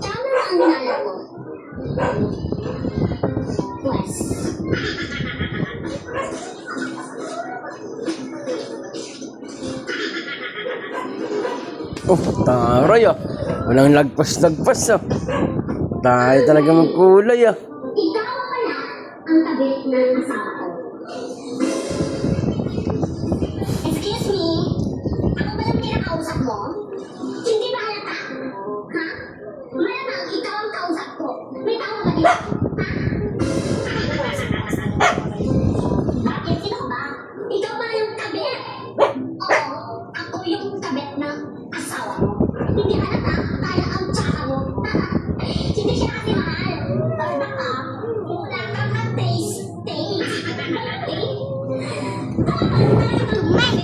Tama na ang nalala ko. Wes. Oh, taray ah. Walang lagpas-lagpas ah. Tayo talaga magkulay ah. Ikaw pala ang kabit ng asawa ko. Excuse me? Ako ba yung pinakausap mo? Hindi ba halata? Ha? Malamang ikaw ang kausap ko. May tao ba dito? Ha? Bakit? Sino ka ba? Ikaw ba yung kabit? Oo, ako yung kabit ng asawa mo. Hindi halata? Kaya ang tsaka mo. Hindi siya kasi mahal. Or baka, wala kang ka-taste. Taste. Okay? Talagang talagang